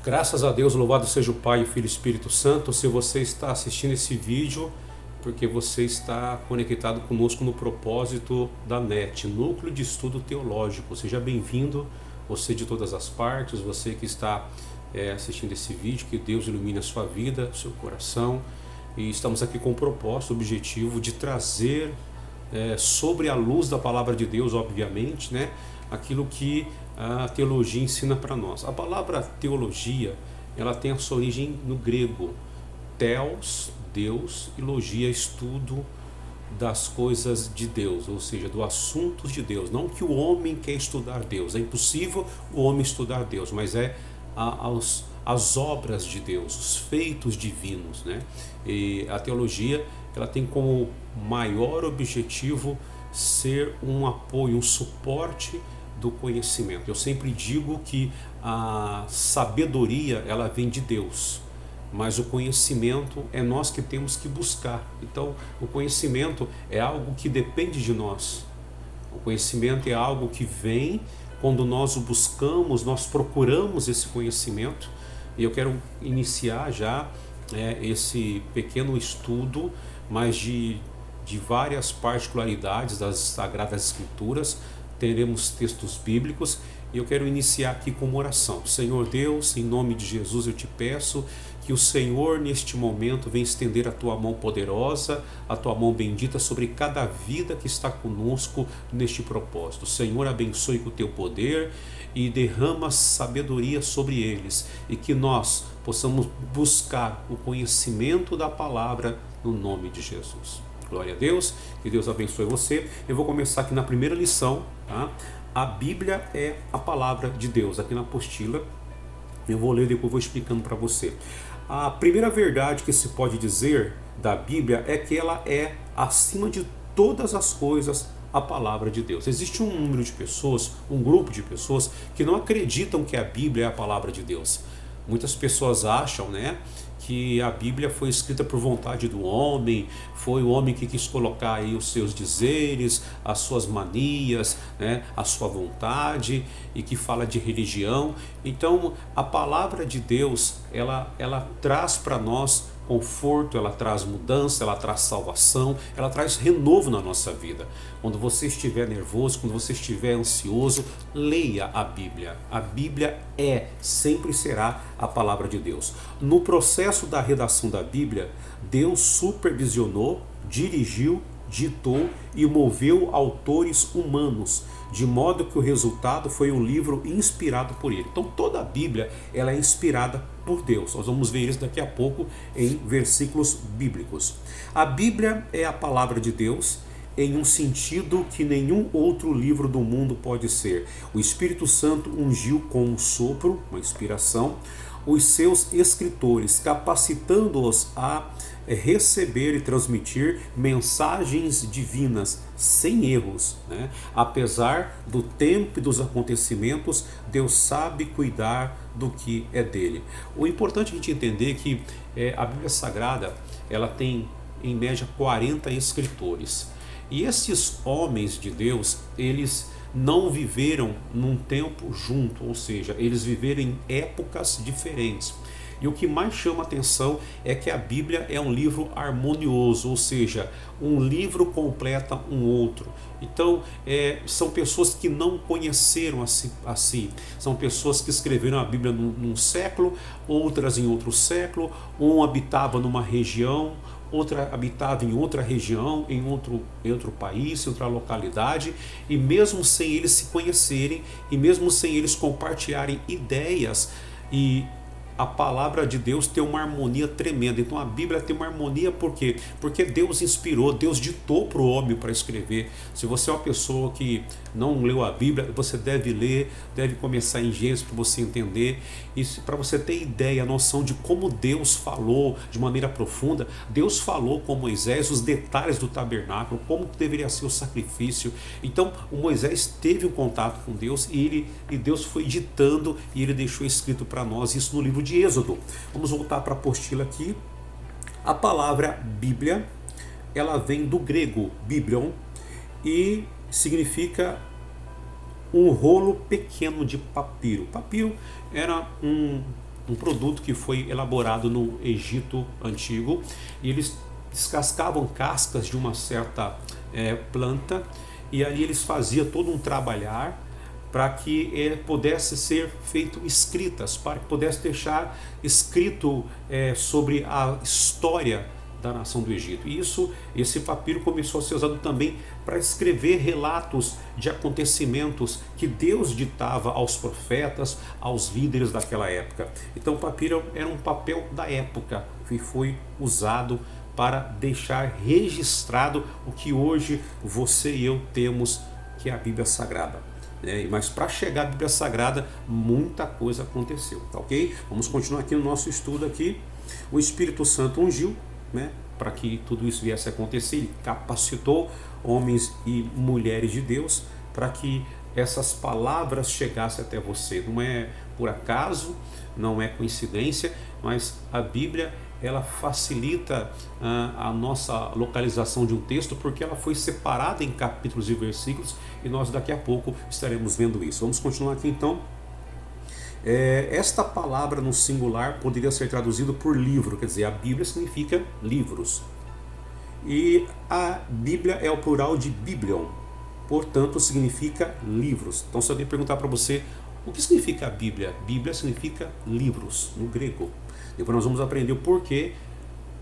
Graças a Deus, louvado seja o Pai, o Filho e o Espírito Santo. Se você está assistindo esse vídeo, porque você está conectado conosco no propósito da NET, Núcleo de Estudo Teológico. Seja bem-vindo, você de todas as partes, você que está assistindo esse vídeo, que Deus ilumine a sua vida, seu coração. E estamos aqui com o propósito, o objetivo de trazer sobre a luz da Palavra de Deus, obviamente, né, aquilo que a teologia ensina para nós. A palavra teologia, ela tem a sua origem no grego. Theos, Deus, e logia, estudo das coisas de Deus, ou seja, dos assuntos de Deus. Não que o homem quer estudar Deus, é impossível o homem estudar Deus, mas as obras de Deus, os feitos divinos, né? E a teologia, ela tem como maior objetivo ser um apoio, um suporte do conhecimento. Eu sempre digo que a sabedoria, ela vem de Deus, mas o conhecimento é nós que temos que buscar. Então, o conhecimento é algo que depende de nós. O conhecimento é algo que vem quando nós o buscamos, nós procuramos esse conhecimento. E eu quero iniciar já esse pequeno estudo, mas de várias particularidades das Sagradas Escrituras. Teremos textos bíblicos e eu quero iniciar aqui com uma oração. Senhor Deus, em nome de Jesus eu te peço que o Senhor neste momento venha estender a tua mão poderosa, a tua mão bendita sobre cada vida que está conosco neste propósito. Senhor, abençoe com o teu poder e derrama sabedoria sobre eles, e que nós possamos buscar o conhecimento da palavra no nome de Jesus. Glória a Deus, que Deus abençoe você. Eu vou começar aqui na primeira lição, tá? A Bíblia é a palavra de Deus. Aqui na apostila, eu vou ler e depois vou explicando para você. A primeira verdade que se pode dizer da Bíblia é que ela é, acima de todas as coisas, a palavra de Deus. Existe um número de pessoas, um grupo de pessoas que não acreditam que a Bíblia é a palavra de Deus. Muitas pessoas acham, né, que a Bíblia foi escrita por vontade do homem, foi o homem que quis colocar aí os seus dizeres, as suas manias, né, a sua vontade, e que fala de religião. Então, a palavra de Deus, ela traz para nós conforto, ela traz mudança, ela traz salvação, ela traz renovo na nossa vida. Quando você estiver nervoso, quando você estiver ansioso, leia a Bíblia. A Bíblia sempre será a palavra de Deus. No processo da redação da Bíblia, Deus supervisionou, dirigiu, ditou e moveu autores humanos, de modo que o resultado foi um livro inspirado por ele. Então toda a Bíblia, ela é inspirada por Deus. Nós vamos ver isso daqui a pouco em versículos bíblicos. A Bíblia é a palavra de Deus em um sentido que nenhum outro livro do mundo pode ser. O Espírito Santo ungiu com um sopro, uma inspiração, os seus escritores, capacitando-os a receber e transmitir mensagens divinas sem erros, né? Apesar do tempo e dos acontecimentos, Deus sabe cuidar do que é dele. O importante é a gente entender que a Bíblia Sagrada, ela tem em média 40 escritores. E esses homens de Deus, eles não viveram num tempo junto, ou seja, eles viveram em épocas diferentes. E o que mais chama atenção é que a Bíblia é um livro harmonioso, ou seja, um livro completa um outro. Então, são pessoas que não conheceram assim. São pessoas que escreveram a Bíblia num século, outras em outro século. Um habitava numa região, outra habitava em outra região, em outro país, em outra localidade, e mesmo sem eles se conhecerem, e mesmo sem eles compartilharem ideias, e a palavra de Deus tem uma harmonia tremenda. Então a Bíblia tem uma harmonia por quê? Porque Deus inspirou, Deus ditou para o homem para escrever. Se você é uma pessoa que não leu a Bíblia, você deve ler, deve começar em Gênesis para você entender. E para você ter ideia, a noção de como Deus falou de maneira profunda. Deus falou com Moisés os detalhes do tabernáculo, como deveria ser o sacrifício. Então o Moisés teve um contato com Deus e Deus foi ditando e ele deixou escrito para nós isso no livro de Êxodo. Vamos voltar para a apostila aqui. A palavra Bíblia, ela vem do grego biblion e significa um rolo pequeno de papiro. Papiro era um produto que foi elaborado no Egito Antigo, e eles descascavam cascas de uma certa planta, e ali eles faziam todo um trabalhar para que ele pudesse ser feito escritas, para que pudesse deixar escrito sobre a história da nação do Egito. E esse papiro começou a ser usado também para escrever relatos de acontecimentos que Deus ditava aos profetas, aos líderes daquela época. Então o papiro era um papel da época que foi usado para deixar registrado o que hoje você e eu temos, que é a Bíblia Sagrada. Mas para chegar à Bíblia Sagrada, muita coisa aconteceu, tá ok? Vamos continuar aqui no nosso estudo aqui. O Espírito Santo ungiu, para que tudo isso viesse a acontecer. Ele capacitou homens e mulheres de Deus para que essas palavras chegassem até você. Não é por acaso, não é coincidência, mas a Bíblia, ela facilita a nossa localização de um texto, porque ela foi separada em capítulos e versículos, e nós daqui a pouco estaremos vendo isso. Vamos continuar aqui então. Esta palavra no singular poderia ser traduzido por livro, quer dizer, a Bíblia significa livros, e a Bíblia é o plural de biblion, portanto significa livros. Então, se alguém perguntar para você o que significa a Bíblia, Bíblia significa livros no grego. Depois nós vamos aprender o porquê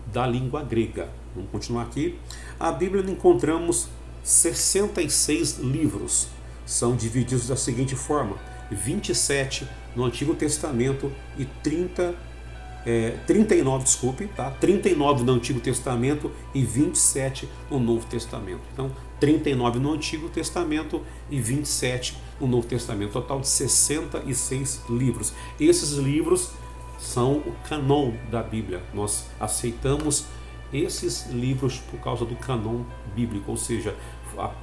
da língua grega. Vamos continuar aqui. A Bíblia encontramos 66 livros, são divididos da seguinte forma: 27 no Antigo Testamento e 39 no Antigo Testamento e 27 no Novo Testamento. Então, 39 no Antigo Testamento e 27 no Novo Testamento, total de 66 livros. Esses livros são o canon da Bíblia. Nós aceitamos esses livros por causa do canon bíblico, ou seja,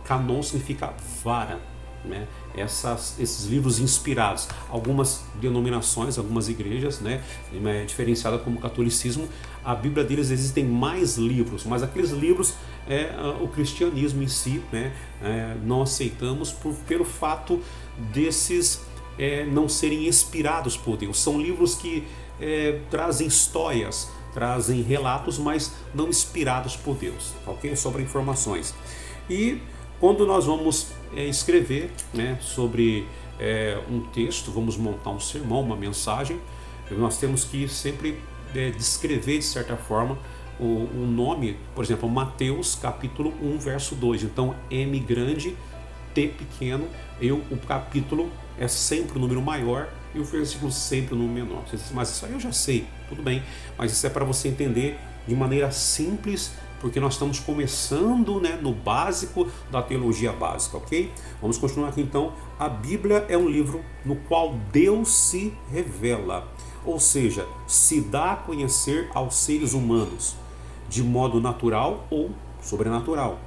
canon significa vara, esses livros inspirados. Algumas denominações, algumas igrejas, diferenciadas como o catolicismo, a Bíblia deles existem mais livros, mas aqueles livros o cristianismo em si, não aceitamos pelo fato desses não serem inspirados por Deus. São livros que trazem histórias, trazem relatos, mas não inspirados por Deus, ok? Sobre informações. E quando nós vamos escrever sobre um texto, vamos montar um sermão, uma mensagem, nós temos que sempre descrever de certa forma o nome, por exemplo, Mateus capítulo 1, verso 2. Então, M grande, T pequeno, o capítulo é sempre o número maior e o versículo sempre o número menor. Mas isso aí eu já sei, tudo bem, mas isso é para você entender de maneira simples, porque nós estamos começando no básico da teologia básica, ok? Vamos continuar aqui então. A Bíblia é um livro no qual Deus se revela, ou seja, se dá a conhecer aos seres humanos, de modo natural ou sobrenatural.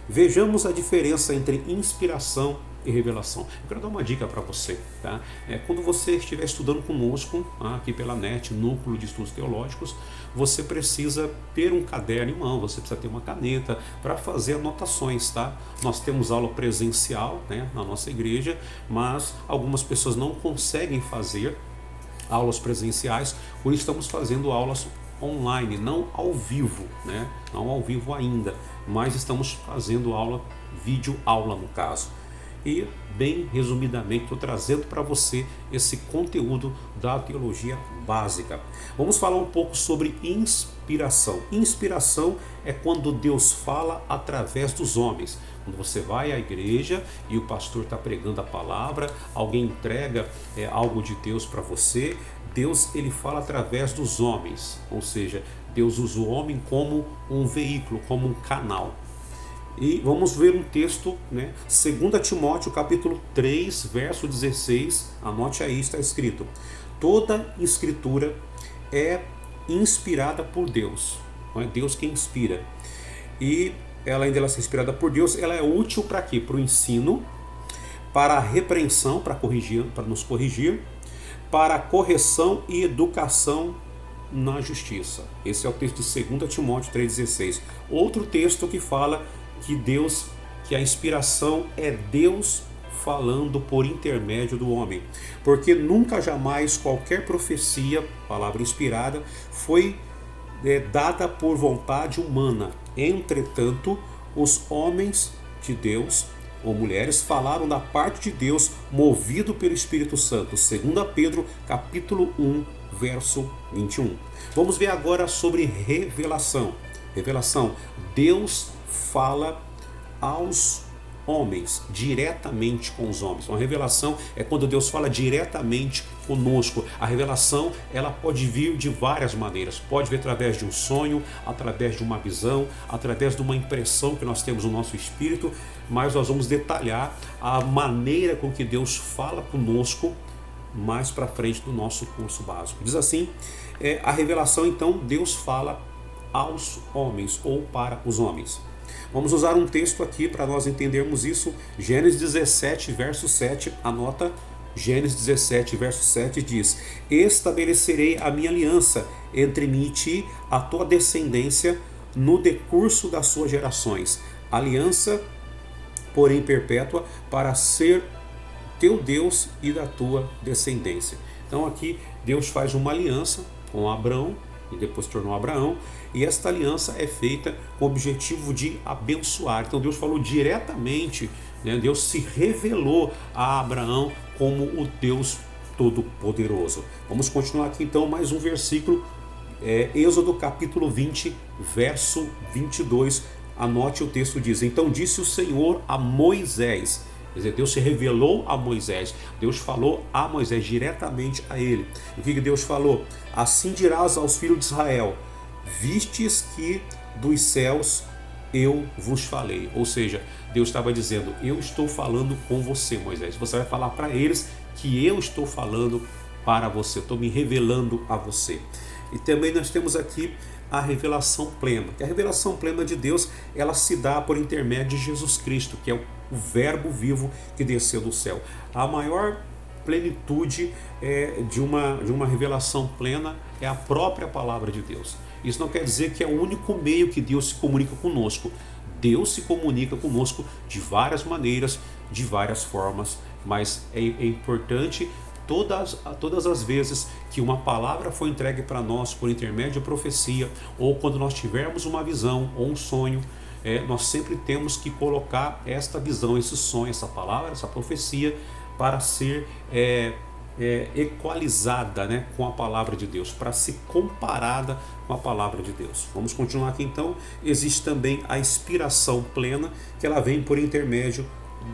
Vejamos a diferença entre inspiração e revelação. Eu quero dar uma dica para você, tá? Quando você estiver estudando conosco, aqui pela NET, Núcleo de Estudos Teológicos, você precisa ter um caderno em mão, você precisa ter uma caneta para fazer anotações, tá? Nós temos aula presencial, na nossa igreja, mas algumas pessoas não conseguem fazer aulas presenciais, por isso estamos fazendo aulas online, não ao vivo, não ao vivo ainda, mas estamos fazendo aula, vídeo aula no caso. E, bem resumidamente, estou trazendo para você esse conteúdo da teologia básica. Vamos falar um pouco sobre inspiração. Inspiração é quando Deus fala através dos homens. Quando você vai à igreja e o pastor está pregando a palavra, alguém entrega algo de Deus para você, Deus ele fala através dos homens, ou seja, Deus usa o homem como um veículo, como um canal. E vamos ver um texto, 2 Timóteo capítulo 3, verso 16, anote aí, está escrito: toda escritura é inspirada por Deus, não é Deus quem inspira, e ela ainda é inspirada por Deus, ela é útil para quê? Para o ensino, para a repreensão, para nos corrigir, para a correção e educação na justiça. Esse é o texto de 2 Timóteo 3,16. Outro texto que fala que a inspiração é Deus falando por intermédio do homem, porque nunca jamais qualquer profecia, palavra inspirada, foi dada por vontade humana. Entretanto, os homens de Deus ou mulheres falaram da parte de Deus, movido pelo Espírito Santo. 2 Pedro, capítulo 1, verso 21. Vamos ver agora sobre revelação. Revelação. Deus fala aos homens, diretamente com os homens. Uma revelação é quando Deus fala diretamente conosco. A revelação, ela pode vir de várias maneiras. Pode vir através de um sonho, através de uma visão, através de uma impressão que nós temos no nosso espírito, mas nós vamos detalhar a maneira com que Deus fala conosco mais para frente do nosso curso básico. Diz assim, a revelação, então, Deus fala aos homens ou para os homens. Vamos usar um texto aqui para nós entendermos isso. Gênesis 17, verso 7, anota. Gênesis 17, verso 7 diz: estabelecerei a minha aliança entre mim e ti, a tua descendência, no decurso das suas gerações. Aliança, porém perpétua, para ser teu Deus e da tua descendência. Então aqui Deus faz uma aliança com Abraão, e depois tornou Abraão, e esta aliança é feita com o objetivo de abençoar. Então Deus falou diretamente, né? Deus se revelou a Abraão como o Deus Todo-Poderoso. Vamos continuar aqui então mais um versículo, Êxodo capítulo 20, verso 22, anote o texto, diz: então disse o Senhor a Moisés. Quer dizer, Deus se revelou a Moisés, Deus falou a Moisés diretamente a ele. O que Deus falou? Assim dirás aos filhos de Israel: vistes que dos céus eu vos falei. Ou seja, Deus estava dizendo: eu estou falando com você, Moisés. Você vai falar para eles que eu estou falando para você, estou me revelando a você. E também nós temos aqui a revelação plena. Que a revelação plena de Deus, ela se dá por intermédio de Jesus Cristo, que é o Verbo vivo que desceu do céu. A maior plenitude de uma revelação plena é a própria palavra de Deus. Isso não quer dizer que é o único meio que Deus se comunica conosco. Deus se comunica conosco de várias maneiras, de várias formas, mas é importante todas as vezes que uma palavra foi entregue para nós por intermédio de profecia, ou quando nós tivermos uma visão ou um sonho, nós sempre temos que colocar esta visão, esse sonho, essa palavra, essa profecia para ser equalizada, né, com a palavra de Deus, para ser comparada com a palavra de Deus. Vamos continuar aqui então. Existe também a inspiração plena, que ela vem por intermédio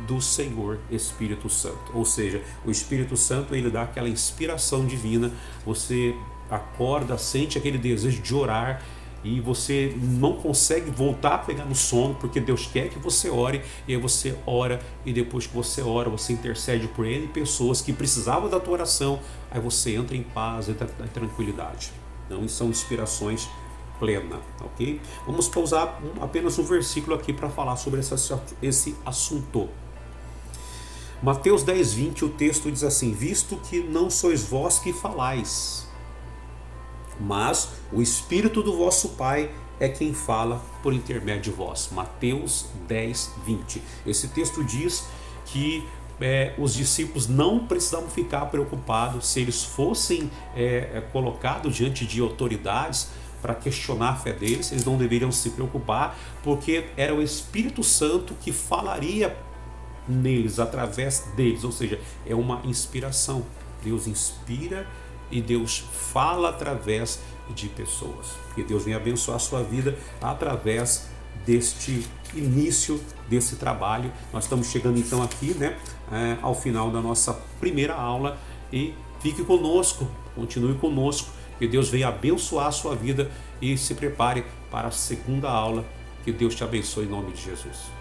do Senhor Espírito Santo. Ou seja, o Espírito Santo, ele dá aquela inspiração divina. Você acorda, sente aquele desejo de orar e você não consegue voltar a pegar no sono, porque Deus quer que você ore, e aí você ora, e depois que você ora, você intercede por N pessoas que precisavam da tua oração, aí você entra em paz, entra em tranquilidade. Então, isso são inspirações plena, ok? Vamos pausar apenas um versículo aqui para falar sobre esse assunto. Mateus 10, 20, o texto diz assim: visto que não sois vós que falais, mas o Espírito do vosso Pai é quem fala por intermédio de vós. Mateus 10, 20. Esse texto diz que os discípulos não precisavam ficar preocupados se eles fossem colocados diante de autoridades para questionar a fé deles. Eles não deveriam se preocupar, porque era o Espírito Santo que falaria neles, através deles. Ou seja, é uma inspiração. Deus inspira e Deus fala através de pessoas. Que Deus venha abençoar a sua vida através deste início desse trabalho. Nós estamos chegando então aqui, né, ao final da nossa primeira aula, e fique conosco, continue conosco, que Deus venha abençoar a sua vida e se prepare para a segunda aula. Que Deus te abençoe em nome de Jesus.